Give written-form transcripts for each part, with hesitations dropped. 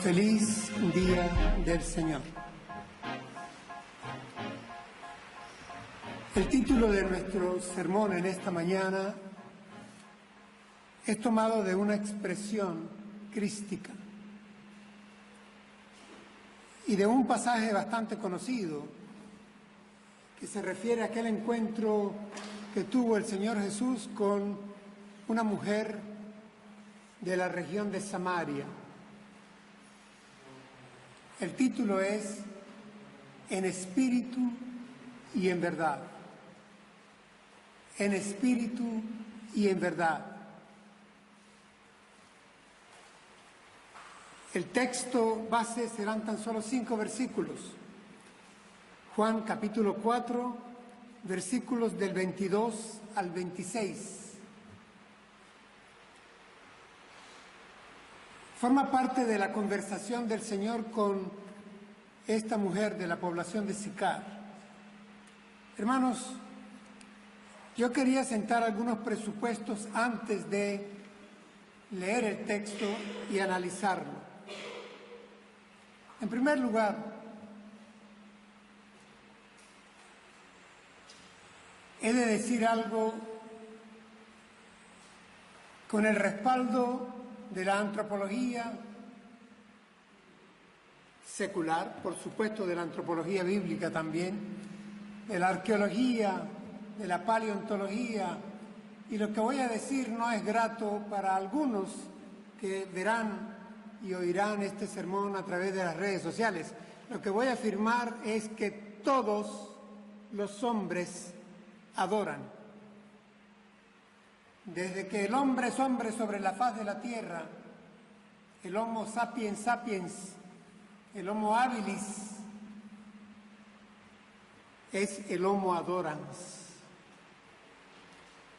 Feliz día del Señor. El título de nuestro sermón en esta mañana es tomado de una expresión crística y de un pasaje bastante conocido que se refiere a aquel encuentro que tuvo el Señor Jesús con una mujer de la región de Samaria. El título es En espíritu y en verdad. En espíritu y en verdad. El texto base serán tan solo 5 versículos. Juan capítulo 4, versículos del 22 al 26. Forma parte de la conversación del Señor con esta mujer de la población de Sicar. Hermanos, yo quería sentar algunos presupuestos antes de leer el texto y analizarlo. En primer lugar, he de decir algo con el respaldo de la antropología secular, por supuesto de la antropología bíblica también, de la arqueología, de la paleontología, y lo que voy a decir no es grato para algunos que verán y oirán este sermón a través de las redes sociales. Lo que voy a afirmar es que todos los hombres adoran. Desde que el hombre es hombre sobre la faz de la tierra, el Homo sapiens sapiens, el Homo habilis, es el Homo adorans.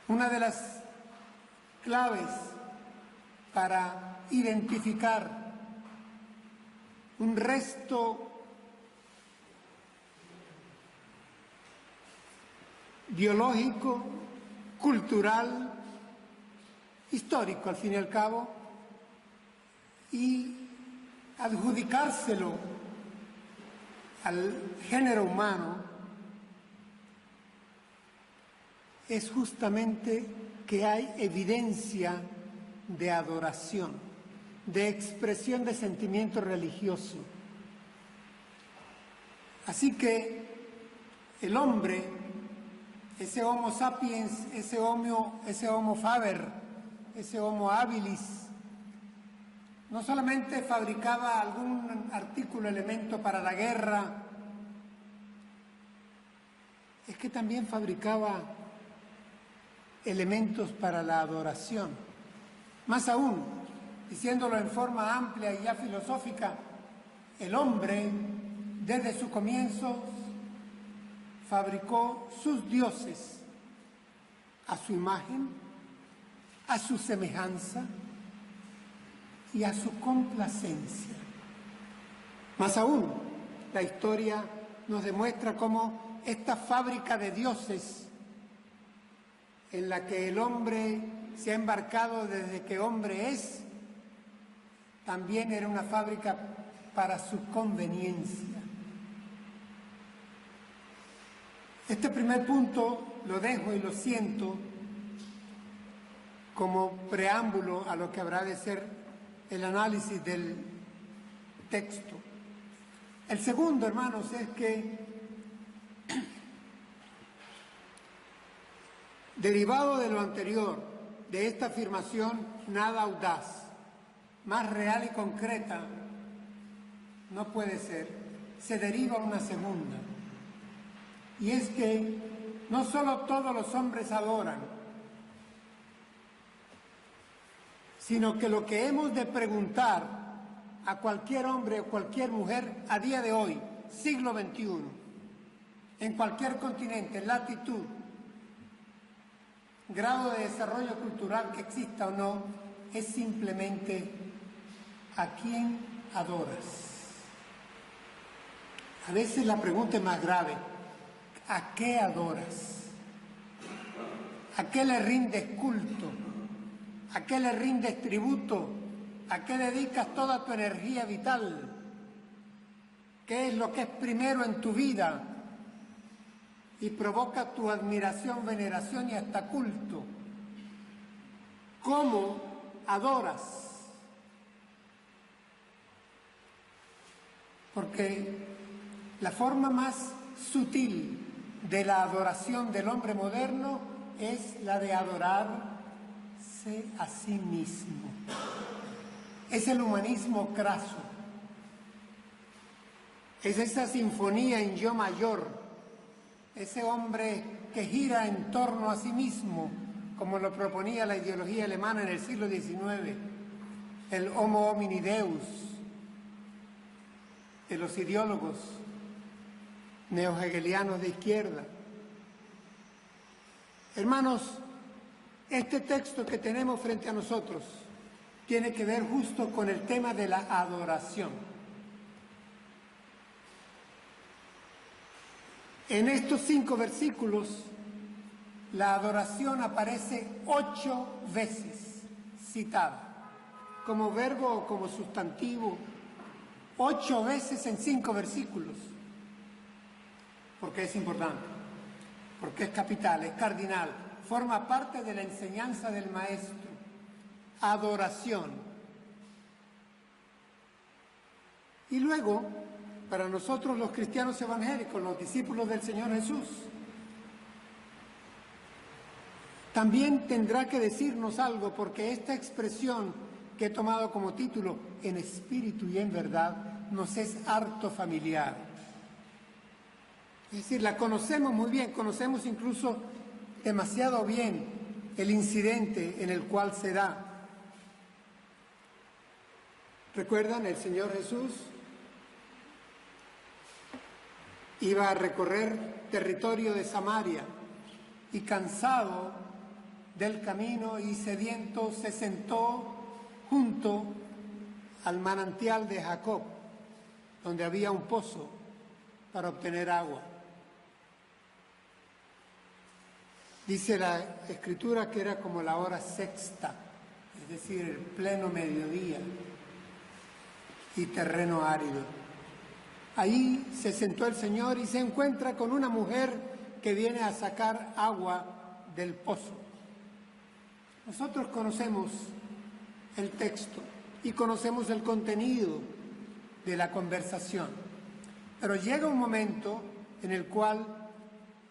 Una de las claves para identificar un resto biológico, cultural, histórico al fin y al cabo, y adjudicárselo al género humano es justamente que hay evidencia de adoración, de expresión de sentimiento religioso. Así que el hombre, ese Homo sapiens, ese Homo faber, ese Homo habilis, no solamente fabricaba algún artículo, elemento para la guerra, es que también fabricaba elementos para la adoración. Más aún, diciéndolo en forma amplia y ya filosófica, el hombre, desde su comienzo, fabricó sus dioses a su imagen, a su semejanza y a su complacencia. Más aún, la historia nos demuestra cómo esta fábrica de dioses en la que el hombre se ha embarcado desde que hombre es, también era una fábrica para su conveniencia. Este primer punto lo dejo y lo siento como preámbulo a lo que habrá de ser el análisis del texto. El segundo, hermanos, es que derivado de lo anterior, de esta afirmación nada audaz, más real y concreta, no puede ser, se deriva una segunda. Y es que no solo todos los hombres adoran, sino que lo que hemos de preguntar a cualquier hombre o cualquier mujer a día de hoy, siglo XXI, en cualquier continente, latitud, grado de desarrollo cultural que exista o no, es simplemente ¿a quién adoras? A veces la pregunta es más grave, ¿a qué adoras? ¿A qué le rindes culto? ¿A qué le rindes tributo? ¿A qué dedicas toda tu energía vital? ¿Qué es lo que es primero en tu vida? Y provoca tu admiración, veneración y hasta culto. ¿Cómo adoras? Porque la forma más sutil de la adoración del hombre moderno es la de adorarse a sí mismo. Es el humanismo craso. Es esa sinfonía en yo mayor, ese hombre que gira en torno a sí mismo, como lo proponía la ideología alemana en el siglo XIX, el homo homini deus de los ideólogos neohegelianos de izquierda. Hermanos, este texto que tenemos frente a nosotros tiene que ver justo con el tema de la adoración. En estos 5 versículos, la adoración aparece 8 veces citada, como verbo o como sustantivo, 8 veces en 5 versículos. ¿Por qué es importante? Porque es capital, es cardinal, forma parte de la enseñanza del Maestro. Adoración. Y luego, para nosotros los cristianos evangélicos, los discípulos del Señor Jesús, también tendrá que decirnos algo, porque esta expresión que he tomado como título, en espíritu y en verdad, nos es harto familiar. Es decir, la conocemos muy bien, conocemos incluso demasiado bien el incidente en el cual se da. ¿Recuerdan? El Señor Jesús iba a recorrer territorio de Samaria y cansado del camino y sediento se sentó junto al manantial de Jacob, donde había un pozo para obtener agua. Dice la Escritura que era como la hora sexta, es decir, el pleno mediodía y terreno árido. Ahí se sentó el Señor y se encuentra con una mujer que viene a sacar agua del pozo. Nosotros conocemos el texto y conocemos el contenido de la conversación, pero llega un momento en el cual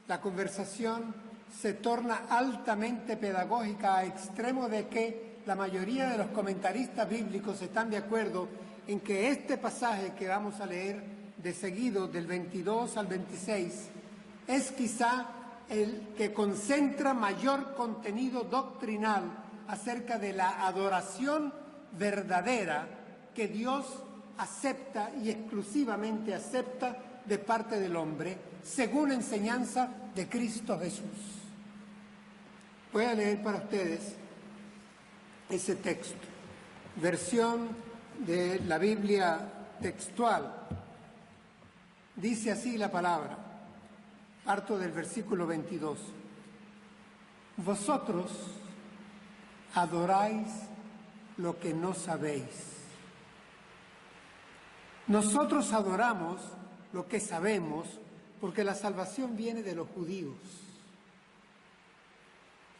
la conversación se torna altamente pedagógica, a extremo de que la mayoría de los comentaristas bíblicos están de acuerdo en que este pasaje que vamos a leer de seguido, del 22 al 26, es quizá el que concentra mayor contenido doctrinal acerca de la adoración verdadera que Dios acepta y exclusivamente acepta de parte del hombre, según enseñanza de Cristo Jesús. Voy a leer para ustedes ese texto, versión de la Biblia textual. Dice así la palabra, parto del versículo 22. Vosotros adoráis lo que no sabéis. Nosotros adoramos lo que sabemos, porque la salvación viene de los judíos.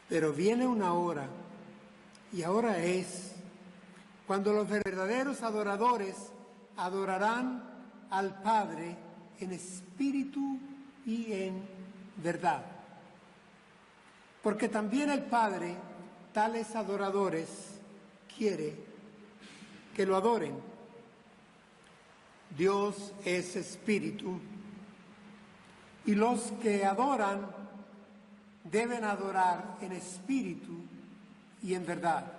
Pero viene una hora, y ahora es, cuando los verdaderos adoradores adorarán al Padre en espíritu y en verdad. Porque también el Padre, tales adoradores, quiere que lo adoren. Dios es espíritu, y los que adoran deben adorar en espíritu y en verdad.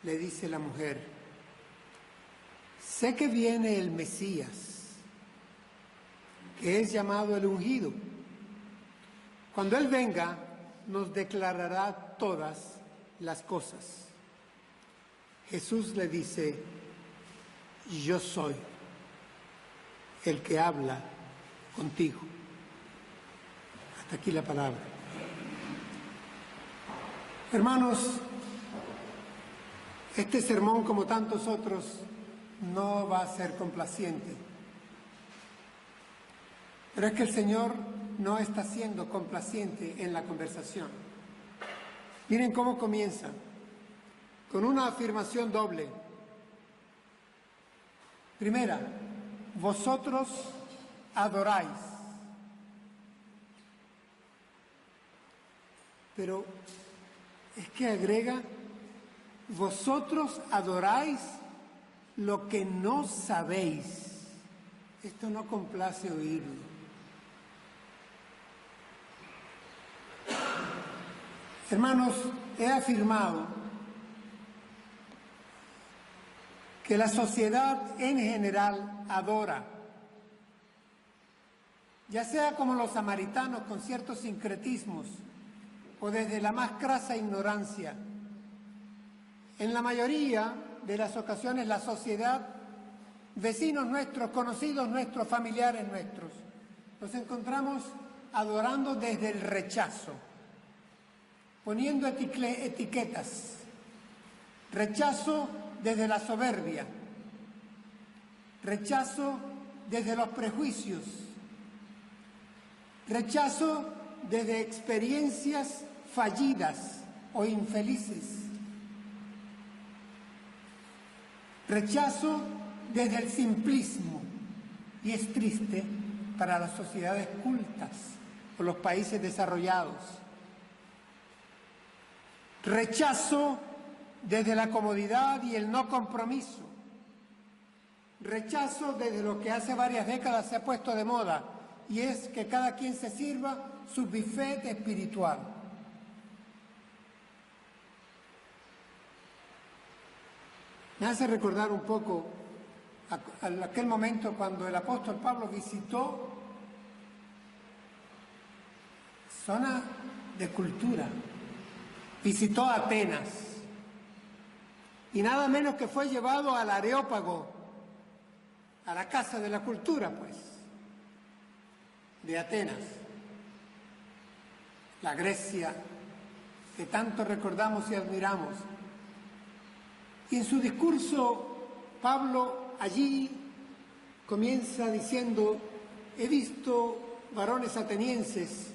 Le dice la mujer, sé que viene el Mesías, que es llamado el ungido. Cuando Él venga, nos declarará todas las cosas. Jesús le dice, yo soy el que habla contigo. Hasta aquí la palabra. Hermanos, Este sermón, como tantos otros, no va a ser complaciente. Pero es que el Señor no está siendo complaciente en la conversación. Miren cómo comienza, con una afirmación doble. Primera, vosotros adoráis. Pero es que agrega, vosotros adoráis lo que no sabéis. Esto no complace oírlo. Hermanos, he afirmado que la sociedad en general adora, ya sea como los samaritanos con ciertos sincretismos o desde la más crasa ignorancia. En la mayoría de las ocasiones la sociedad, vecinos nuestros, conocidos nuestros, familiares nuestros, nos encontramos adorando desde el rechazo, poniendo etiquetas, rechazo desde la soberbia, rechazo desde los prejuicios, rechazo desde experiencias fallidas o infelices, rechazo desde el simplismo, y es triste para las sociedades cultas o los países desarrollados. Rechazo desde la comodidad y el no compromiso. Rechazo desde lo que hace varias décadas se ha puesto de moda, y es que cada quien se sirva su buffet espiritual. Me hace recordar un poco a aquel momento cuando el apóstol Pablo visitó zona de cultura, visitó Atenas, y nada menos que fue llevado al Areópago, a la casa de la cultura, pues, de Atenas, la Grecia que tanto recordamos y admiramos. Y en su discurso, Pablo allí comienza diciendo: he visto varones atenienses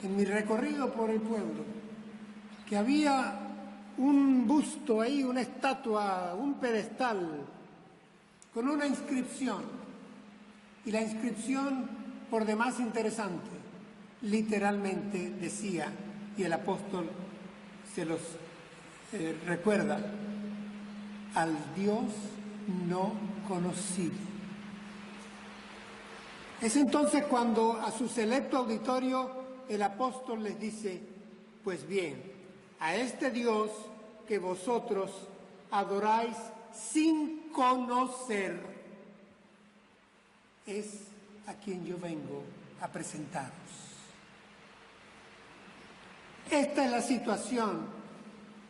en mi recorrido por el pueblo, que había un busto ahí, una estatua, un pedestal, con una inscripción, y la inscripción, por demás interesante, literalmente decía, y el apóstol se los recuerda: al Dios no conocido. Es entonces cuando a su selecto auditorio el apóstol les dice: pues bien, a este Dios que vosotros adoráis sin conocer, es a quien yo vengo a presentaros. Esta es la situación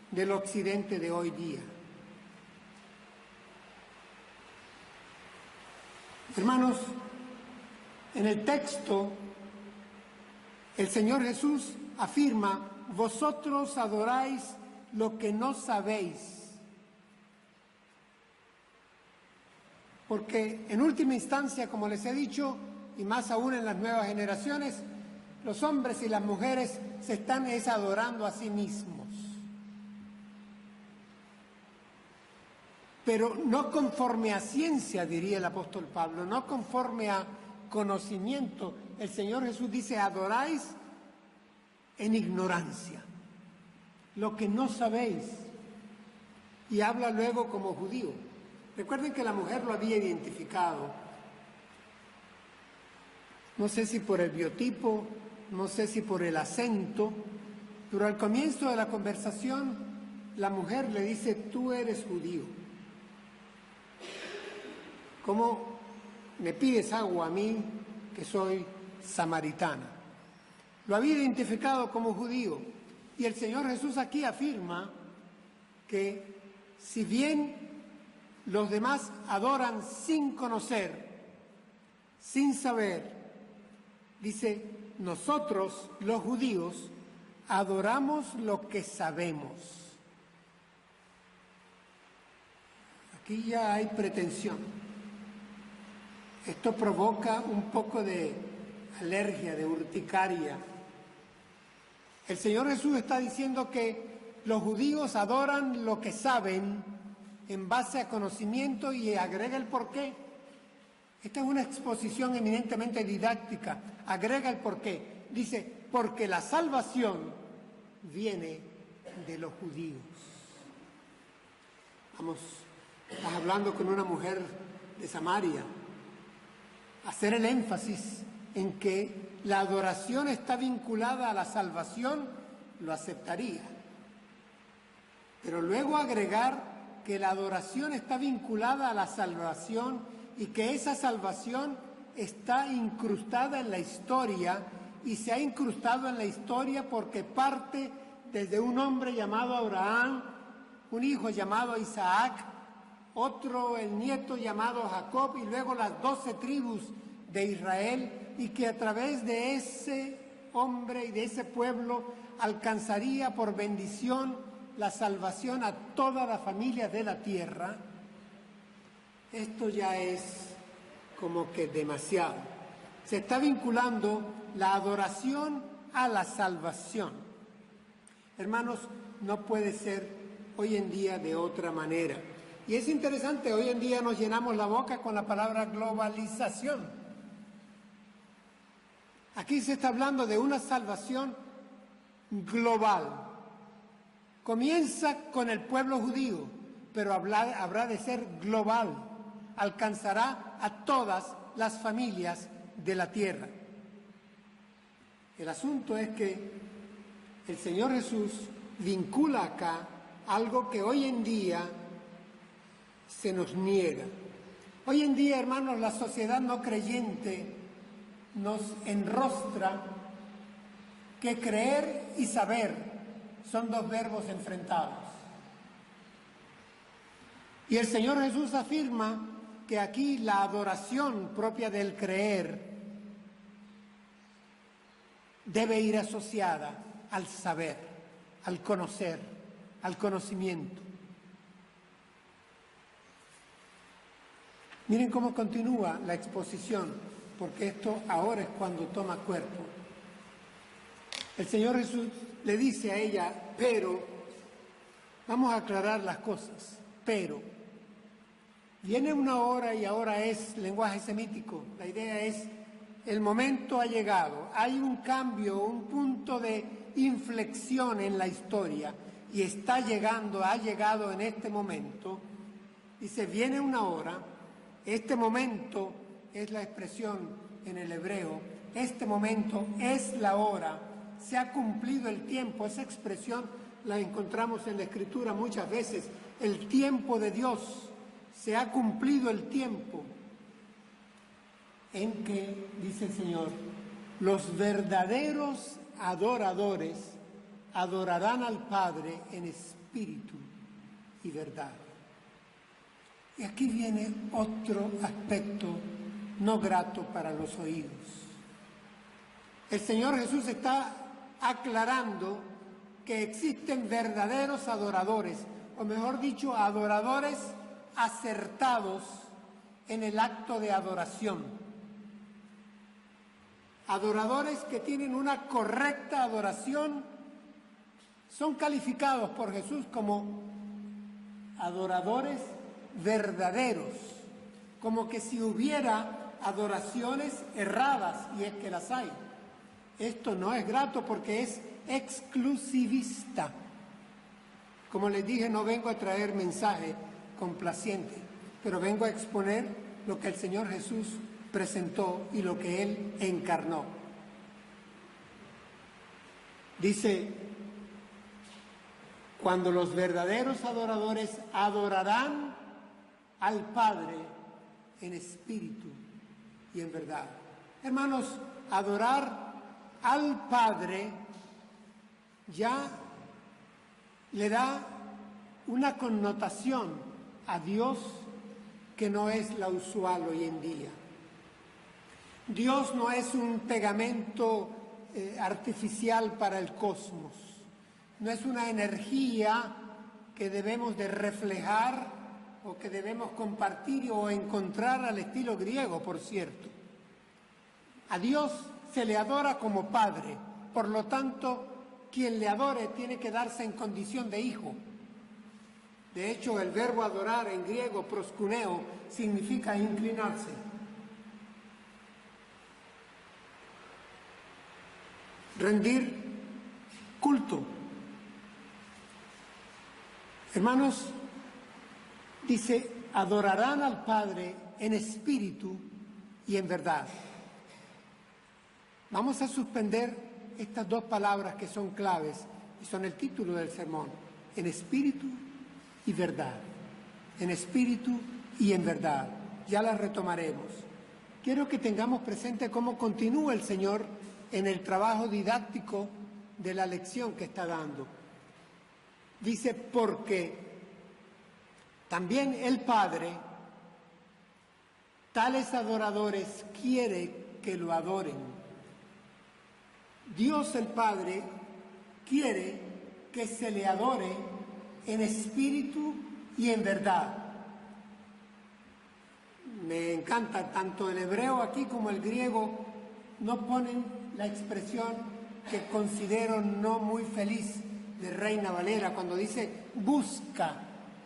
del occidente de hoy día. Hermanos, en el texto el Señor Jesús afirma: vosotros adoráis lo que no sabéis. Porque en última instancia, como les he dicho, y más aún en las nuevas generaciones, los hombres y las mujeres se están adorando a sí mismos. Pero no conforme a ciencia, diría el apóstol Pablo, no conforme a conocimiento. El Señor Jesús dice: adoráis en ignorancia, lo que no sabéis. Y habla luego como judío. Recuerden que la mujer lo había identificado, no sé si por el biotipo, no sé si por el acento, pero al comienzo de la conversación la mujer le dice: tú eres judío, ¿cómo me pides agua a mí que soy samaritana? Lo había identificado como judío, y el Señor Jesús aquí afirma que si bien los demás adoran sin conocer, sin saber, dice: nosotros los judíos adoramos lo que sabemos. Aquí ya hay pretensión. Esto provoca un poco de alergia, de urticaria. El Señor Jesús está diciendo que los judíos adoran lo que saben en base a conocimiento y agrega el porqué. Esta es una exposición eminentemente didáctica. Agrega el porqué. Dice, porque la salvación viene de los judíos. Estás hablando con una mujer de Samaria. Hacer el énfasis en que la adoración está vinculada a la salvación, lo aceptaría. Pero luego agregar que la adoración está vinculada a la salvación y que esa salvación está incrustada en la historia y se ha incrustado en la historia porque parte desde un hombre llamado Abraham, un hijo llamado Isaac, otro, el nieto llamado Jacob, y luego las 12 tribus de Israel, y que a través de ese hombre y de ese pueblo alcanzaría por bendición la salvación a toda la familia de la tierra. Esto ya es como que demasiado. Se está vinculando la adoración a la salvación. Hermanos, no puede ser hoy en día de otra manera. Y es interesante, hoy en día nos llenamos la boca con la palabra globalización. Aquí se está hablando de una salvación global. Comienza con el pueblo judío, pero habrá de ser global. Alcanzará a todas las familias de la tierra. El asunto es que el Señor Jesús vincula acá algo que hoy en día se nos niega. Hoy en día, hermanos, la sociedad no creyente nos enrostra que creer y saber son dos verbos enfrentados. Y el Señor Jesús afirma que aquí la adoración propia del creer debe ir asociada al saber, al conocer, al conocimiento. Miren cómo continúa la exposición, porque esto ahora es cuando toma cuerpo. El Señor Jesús le dice a ella, pero, vamos a aclarar las cosas, pero, viene una hora y ahora es lenguaje semítico. La idea es, el momento ha llegado, hay un cambio, un punto de inflexión en la historia y está llegando, ha llegado en este momento. Dice, viene una hora. Este momento es la expresión en el hebreo, este momento es la hora, se ha cumplido el tiempo. Esa expresión la encontramos en la Escritura muchas veces, el tiempo de Dios, se ha cumplido el tiempo en que, dice el Señor, los verdaderos adoradores adorarán al Padre en espíritu y verdad. Y aquí viene otro aspecto no grato para los oídos. El Señor Jesús está aclarando que existen verdaderos adoradores, o mejor dicho, adoradores acertados en el acto de adoración. Adoradores que tienen una correcta adoración son calificados por Jesús como adoradores verdaderos, como que si hubiera adoraciones erradas, y es que las hay. Esto no es grato porque es exclusivista. Como les dije, no vengo a traer mensaje complaciente, pero vengo a exponer lo que el Señor Jesús presentó y lo que Él encarnó. Dice, cuando los verdaderos adoradores adorarán al Padre en espíritu y en verdad. Hermanos, adorar al Padre ya le da una connotación a Dios que no es la usual hoy en día. Dios no es un pegamento artificial para el cosmos, no es una energía que debemos de reflejar o que debemos compartir o encontrar al estilo griego, por cierto. A Dios se le adora como Padre, por lo tanto, quien le adore tiene que darse en condición de hijo. De hecho, el verbo adorar en griego, proskuneo, significa inclinarse. Rendir culto. Hermanos, dice, adorarán al Padre en espíritu y en verdad. Vamos a suspender estas dos palabras que son claves y son el título del sermón, en espíritu y verdad. En espíritu y en verdad. Ya las retomaremos. Quiero que tengamos presente cómo continúa el Señor en el trabajo didáctico de la lección que está dando. Dice, porque también el Padre, tales adoradores quiere que lo adoren. Dios el Padre quiere que se le adore en espíritu y en verdad. Me encanta, tanto el hebreo aquí como el griego no ponen la expresión que considero no muy feliz de Reina Valera, cuando dice busca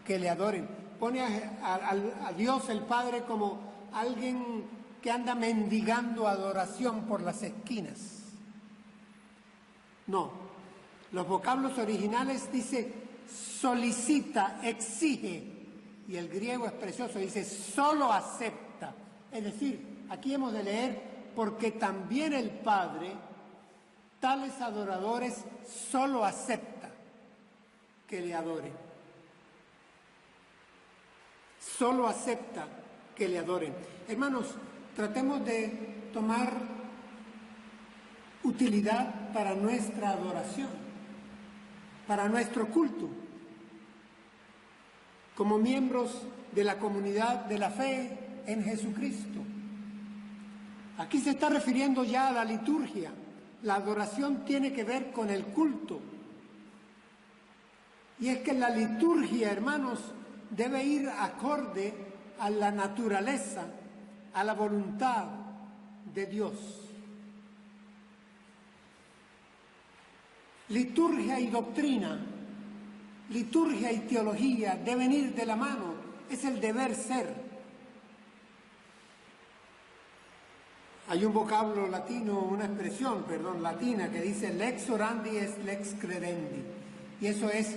que le adoren. Pone a Dios el Padre como alguien que anda mendigando adoración por las esquinas. No, los vocablos originales dice solicita, exige, y el griego es precioso, dice solo acepta. Es decir, aquí hemos de leer, porque también el Padre, tales adoradores, solo acepta que le adoren. Solo acepta que le adoren. Hermanos, tratemos de tomar utilidad para nuestra adoración, para nuestro culto, como miembros de la comunidad de la fe en Jesucristo. Aquí se está refiriendo ya a la liturgia. La adoración tiene que ver con el culto. Y es que la liturgia, hermanos, debe ir acorde a la naturaleza, a la voluntad de Dios. Liturgia y doctrina, liturgia y teología deben ir de la mano, es el deber ser. Hay un vocablo latino, una expresión, latina, que dice lex orandi es lex credendi. Y eso es,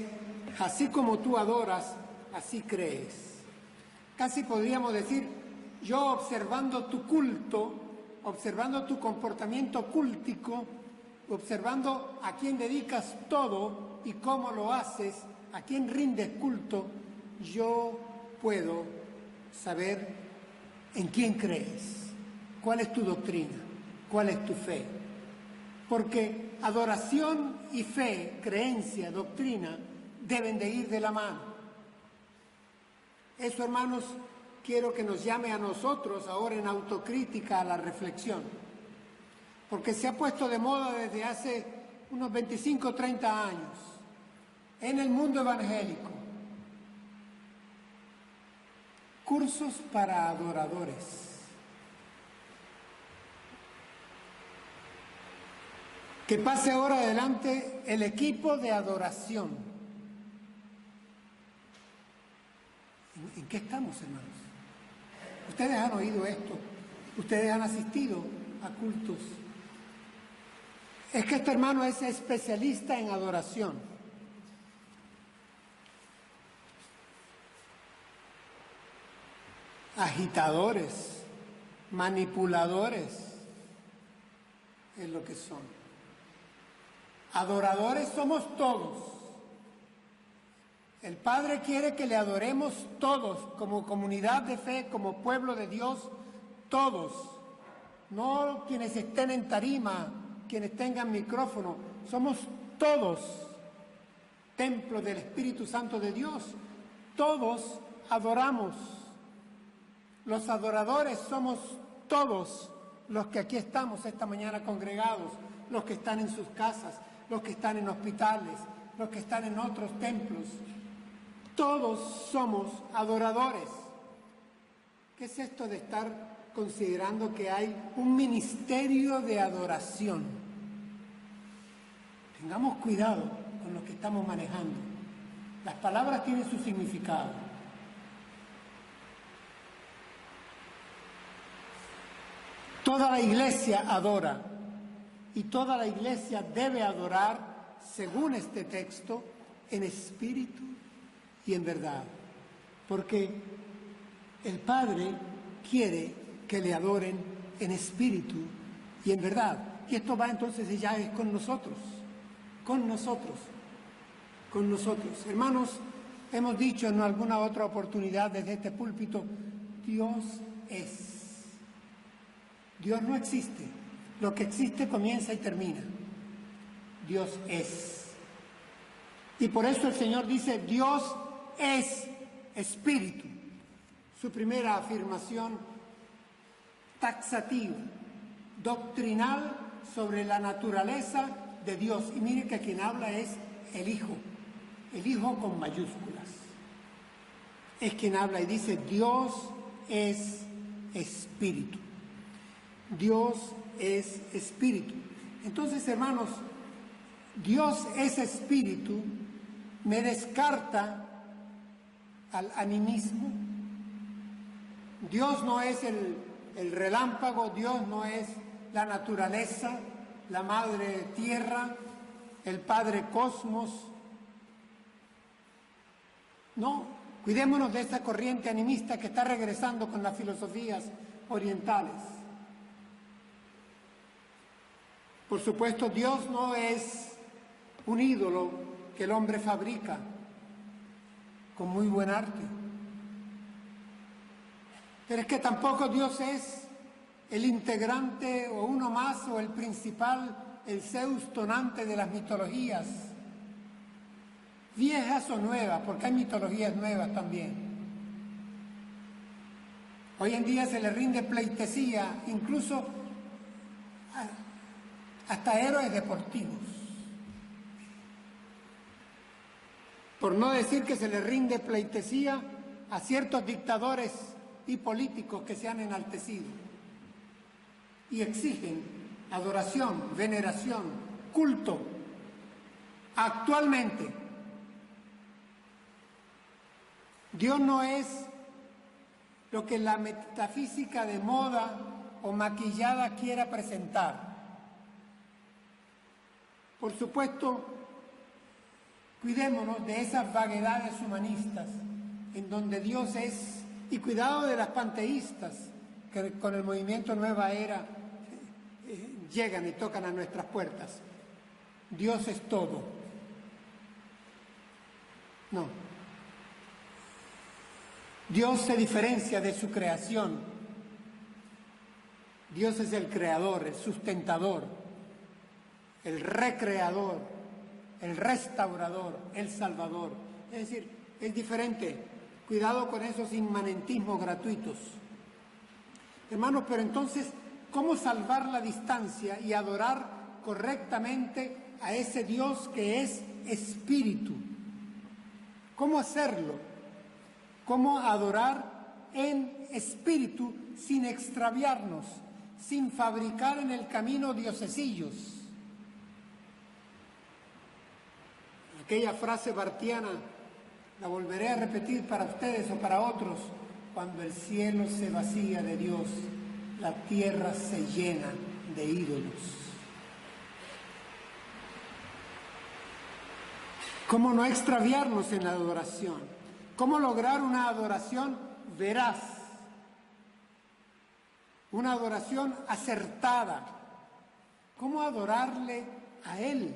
así como tú adoras, así crees. Casi podríamos decir, yo observando tu culto, observando tu comportamiento cúltico, observando a quién dedicas todo y cómo lo haces, a quién rindes culto, yo puedo saber en quién crees. ¿Cuál es tu doctrina? ¿Cuál es tu fe? Porque adoración y fe, creencia, doctrina, deben de ir de la mano. Eso, hermanos, quiero que nos llame a nosotros ahora en autocrítica a la reflexión. Porque se ha puesto de moda desde hace unos 25 o 30 años en el mundo evangélico. Cursos para adoradores. Que pase ahora adelante el equipo de adoración. ¿En qué estamos, hermanos? Ustedes han oído esto, ustedes han asistido a cultos. Es que este hermano es especialista en adoración. Agitadores, manipuladores, es lo que son. Adoradores somos todos. El Padre quiere que le adoremos todos, como comunidad de fe, como pueblo de Dios, todos. No quienes estén en tarima, quienes tengan micrófono, somos todos templo del Espíritu Santo de Dios. Todos adoramos. Los adoradores somos todos los que aquí estamos esta mañana congregados, los que están en sus casas, los que están en hospitales, los que están en otros templos. Todos somos adoradores. ¿Qué es esto de estar considerando que hay un ministerio de adoración? Tengamos cuidado con lo que estamos manejando. Las palabras tienen su significado. Toda la iglesia adora y toda la iglesia debe adorar, según este texto, en espíritu y en verdad, porque el Padre quiere que le adoren en espíritu y en verdad. Y esto va entonces ya es con nosotros, con nosotros, con nosotros. Hermanos, hemos dicho en alguna otra oportunidad desde este púlpito, Dios es. Dios no existe. Lo que existe comienza y termina. Dios es. Y por eso el Señor dice, Dios es espíritu. Su primera afirmación taxativa, doctrinal sobre la naturaleza de Dios. Y mire que quien habla es el Hijo con mayúsculas. Es quien habla y dice, Dios es espíritu. Dios es espíritu. Entonces, hermanos, Dios es espíritu, me descarta al animismo. Dios no es el relámpago, Dios no es la naturaleza, la madre tierra, el padre cosmos. No, cuidémonos de esta corriente animista que está regresando con las filosofías orientales. Por supuesto, Dios no es un ídolo que el hombre fabrica con muy buen arte. Pero es que tampoco Dios es el integrante o uno más o el principal, el Zeus tonante de las mitologías, viejas o nuevas, porque hay mitologías nuevas también. Hoy en día se le rinde pleitesía, incluso hasta héroes deportivos. Por no decir que se le rinde pleitesía a ciertos dictadores y políticos que se han enaltecido y exigen adoración, veneración, culto. Actualmente, Dios no es lo que la metafísica de moda o maquillada quiera presentar. Por supuesto, cuidémonos de esas vaguedades humanistas en donde Dios es, y cuidado de las panteístas que con el movimiento Nueva Era llegan y tocan a nuestras puertas. Dios es todo. No. Dios se diferencia de su creación. Dios es el creador, el sustentador, el recreador, el restaurador, el salvador. Es decir, es diferente. Cuidado con esos inmanentismos gratuitos. Hermanos, pero entonces, ¿cómo salvar la distancia y adorar correctamente a ese Dios que es espíritu? ¿Cómo hacerlo? ¿Cómo adorar en espíritu sin extraviarnos, sin fabricar en el camino diosesillos? Aquella frase bartiana, la volveré a repetir para ustedes o para otros: cuando el cielo se vacía de Dios, la tierra se llena de ídolos. ¿Cómo no extraviarnos en la adoración? ¿Cómo lograr una adoración veraz? Una adoración acertada. ¿Cómo adorarle a Él?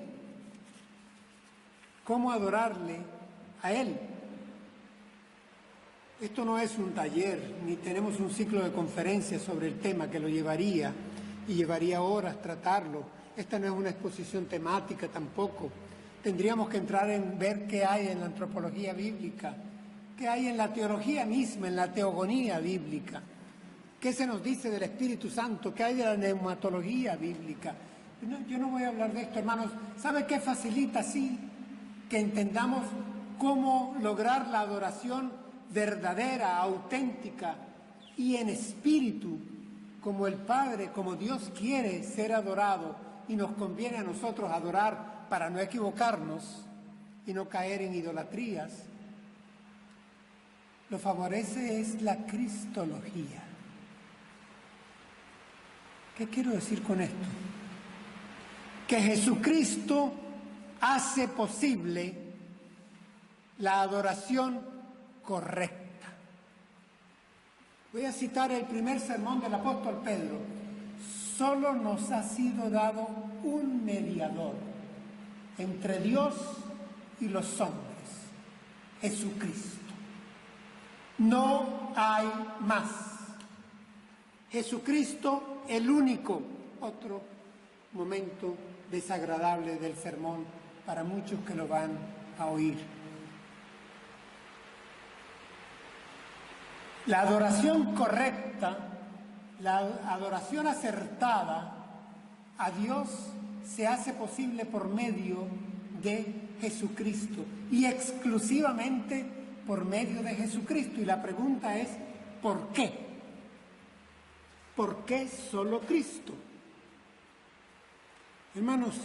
¿Cómo adorarle a Él? Esto no es un taller, ni tenemos un ciclo de conferencias sobre el tema que lo llevaría, y llevaría horas tratarlo. Esta no es una exposición temática tampoco. Tendríamos que entrar en ver qué hay en la antropología bíblica, qué hay en la teología misma, en la teogonía bíblica, qué se nos dice del Espíritu Santo, qué hay de la neumatología bíblica. No, yo no voy a hablar de esto, hermanos. ¿Sabe qué facilita, sí, que entendamos cómo lograr la adoración verdadera, auténtica y en espíritu, como el Padre, como Dios quiere ser adorado y nos conviene a nosotros adorar para no equivocarnos y no caer en idolatrías. Lo favorece es la cristología. ¿Qué quiero decir con esto? Que Jesucristo hace posible la adoración correcta. Voy a citar el primer sermón del apóstol Pedro. Solo nos ha sido dado un mediador entre Dios y los hombres, Jesucristo. No hay más. Jesucristo, el único. Otro momento desagradable del sermón para muchos que lo van a oír. La adoración correcta, la adoración acertada a Dios se hace posible por medio de Jesucristo y exclusivamente por medio de Jesucristo. Y la pregunta es, ¿por qué? ¿Por qué solo Cristo? Hermanos,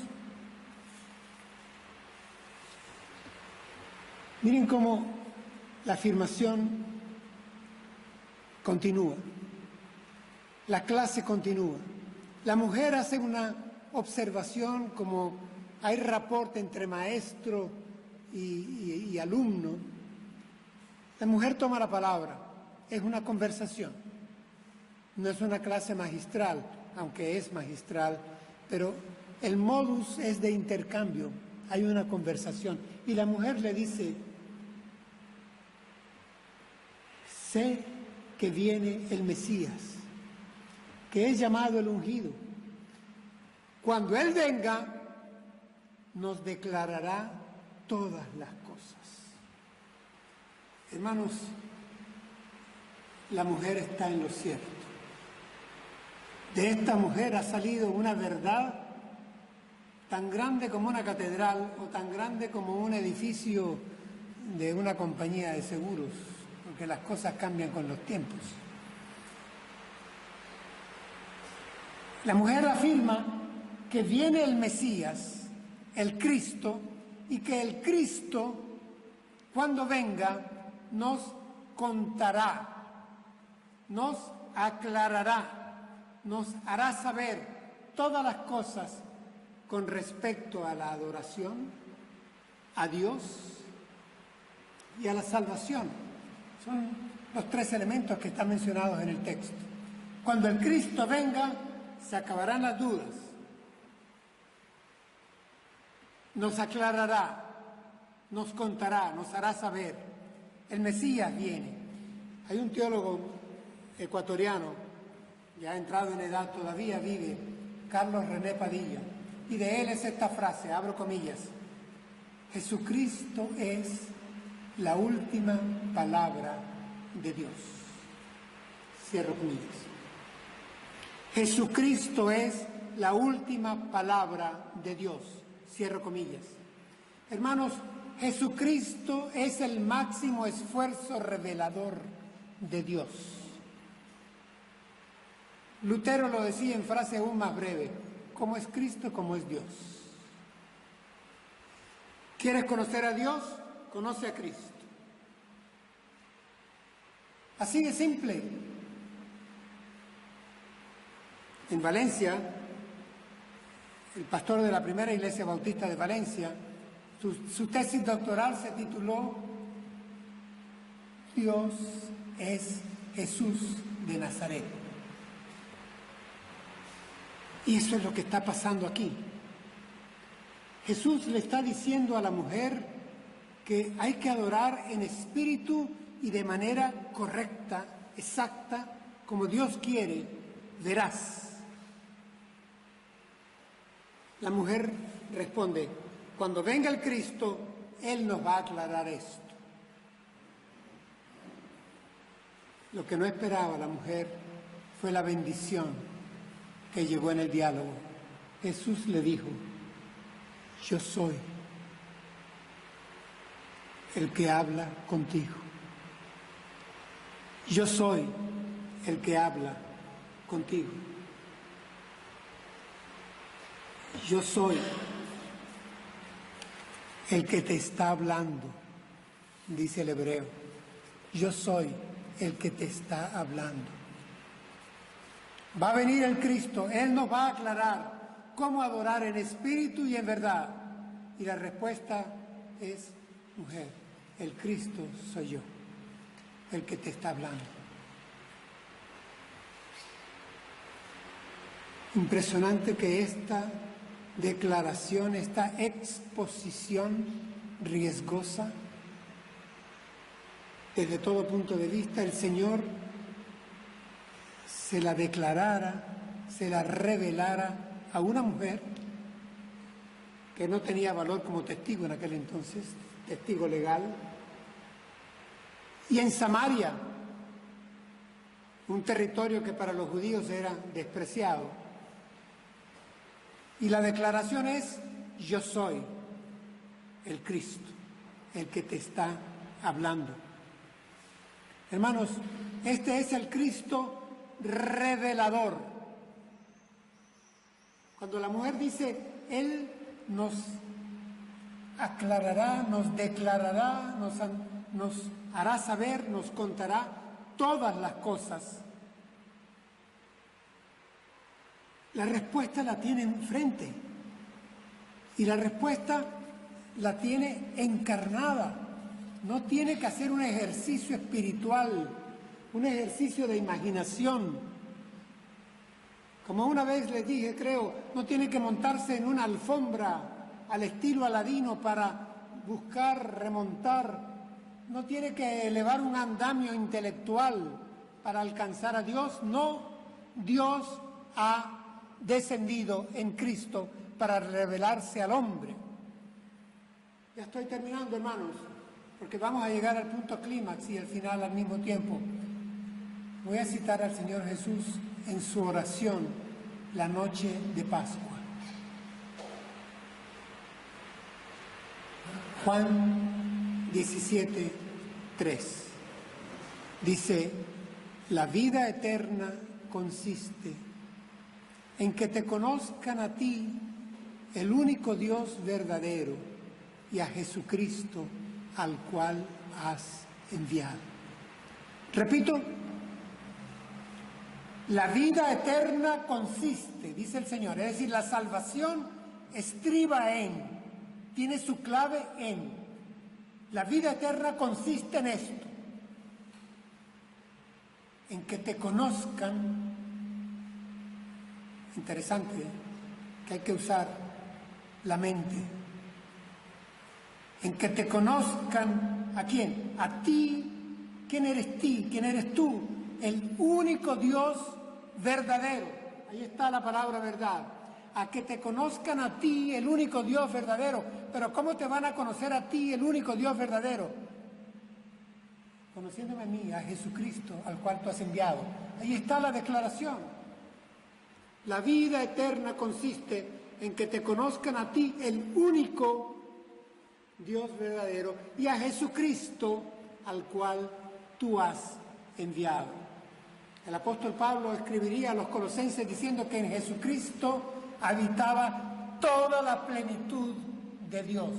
miren cómo la afirmación continúa, la clase continúa. La mujer hace una observación, como hay rapport entre maestro y alumno. La mujer toma la palabra, es una conversación, no es una clase magistral, aunque es magistral, pero el modus es de intercambio, hay una conversación. Y la mujer le dice, sé que viene el Mesías, que es llamado el ungido. Cuando Él venga, nos declarará todas las cosas. Hermanos, la mujer está en lo cierto. De esta mujer ha salido una verdad tan grande como una catedral o tan grande como un edificio de una compañía de seguros, porque las cosas cambian con los tiempos. La mujer afirma que viene el Mesías, el Cristo, y que el Cristo, cuando venga, nos contará, nos aclarará, nos hará saber todas las cosas con respecto a la adoración, a Dios y a la salvación. Son los tres elementos que están mencionados en el texto. Cuando el Cristo venga, se acabarán las dudas. Nos aclarará, nos contará, nos hará saber. El Mesías viene. Hay un teólogo ecuatoriano, ya entrado en edad, todavía vive, Carlos René Padilla, y de él es esta frase, abro comillas: Jesucristo es la última palabra de Dios. Cierro comillas. Jesucristo es la última palabra de Dios. Cierro comillas. Hermanos, Jesucristo es el máximo esfuerzo revelador de Dios. Lutero lo decía en frase aún más breve: como es Cristo, como es Dios. ¿Quieres conocer a Dios? Conoce a Cristo. Así de simple. En Valencia, el pastor de la primera iglesia bautista de Valencia, su tesis doctoral se tituló Dios es Jesús de Nazaret. Y eso es lo que está pasando aquí. Jesús le está diciendo a la mujer que hay que adorar en espíritu y de manera correcta, exacta, como Dios quiere, veraz. La mujer responde: cuando venga el Cristo, Él nos va a aclarar esto. Lo que no esperaba la mujer fue la bendición que llegó en el diálogo. Jesús le dijo: yo soy el que habla contigo. Yo soy el que habla contigo. Yo soy el que te está hablando, dice el hebreo. Yo soy el que te está hablando. Va a venir el Cristo, Él nos va a aclarar cómo adorar en espíritu y en verdad. Y la respuesta es, mujer, el Cristo soy yo, el que te está hablando. Impresionante que esta declaración, esta exposición riesgosa, desde todo punto de vista, el Señor se la declarara, se la revelara a una mujer que no tenía valor como testigo en aquel entonces, testigo legal, y en Samaria, un territorio que para los judíos era despreciado. Y la declaración es, yo soy el Cristo, el que te está hablando. Hermanos, este es el Cristo revelador. Cuando la mujer dice, Él nos aclarará, nos declarará, nos hará saber, nos contará todas las cosas. La respuesta la tiene enfrente y la respuesta la tiene encarnada. No tiene que hacer un ejercicio espiritual, un ejercicio de imaginación. Como una vez les dije, creo, no tiene que montarse en una alfombra al estilo Aladino para buscar, remontar. No tiene que elevar un andamio intelectual para alcanzar a Dios. No, Dios ha descendido en Cristo para revelarse al hombre. Ya estoy terminando, hermanos, porque vamos a llegar al punto clímax y al final al mismo tiempo. Voy a citar al Señor Jesús en su oración la noche de Pascua. Juan 17:3 dice, la vida eterna consiste en que te conozcan a ti, el único Dios verdadero, y a Jesucristo, al cual has enviado. Repito, la vida eterna consiste, dice el Señor, es decir, la salvación estriba en, tiene su clave en. La vida eterna consiste en esto, en que te conozcan. Interesante, que hay que usar la mente. En que te conozcan, ¿a quién? A ti. ¿Quién eres ti? ¿Quién eres tú? El único Dios verdadero. Ahí está la palabra verdad. A que te conozcan a ti, el único Dios verdadero. Pero ¿cómo te van a conocer a ti, el único Dios verdadero? Conociéndome a mí, a Jesucristo, al cual tú has enviado. Ahí está la declaración. La vida eterna consiste en que te conozcan a ti, el único Dios verdadero, y a Jesucristo, al cual tú has enviado. El apóstol Pablo escribiría a los colosenses diciendo que en Jesucristo habitaba toda la plenitud de Dios.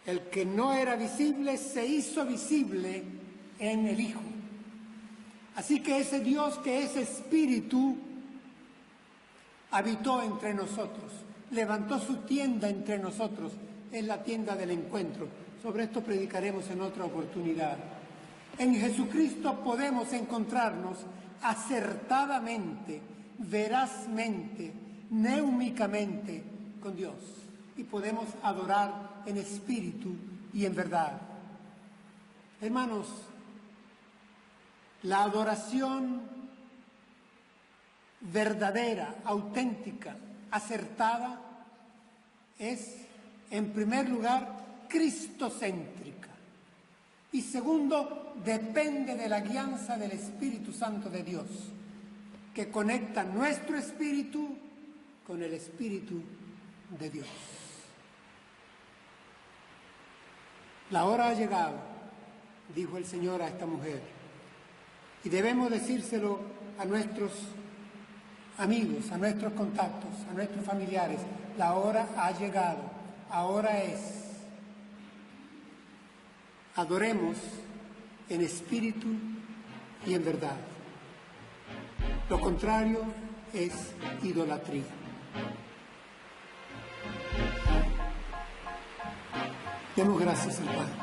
El que no era visible se hizo visible en el Hijo. Así que ese Dios que es espíritu habitó entre nosotros, levantó su tienda entre nosotros, es la tienda del encuentro. Sobre esto predicaremos en otra oportunidad. En Jesucristo podemos encontrarnos acertadamente, verazmente, neúmicamente con Dios y podemos adorar en espíritu y en verdad. Hermanos, la adoración verdadera, auténtica, acertada, es, en primer lugar, cristocéntrica. Y segundo, depende de la guianza del Espíritu Santo de Dios, que conecta nuestro espíritu con el Espíritu de Dios. La hora ha llegado, dijo el Señor a esta mujer, y debemos decírselo a nuestros amigos, a nuestros contactos, a nuestros familiares. La hora ha llegado, ahora es. Adoremos en espíritu y en verdad. Lo contrario es idolatría. Demos gracias al Padre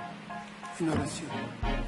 en oración.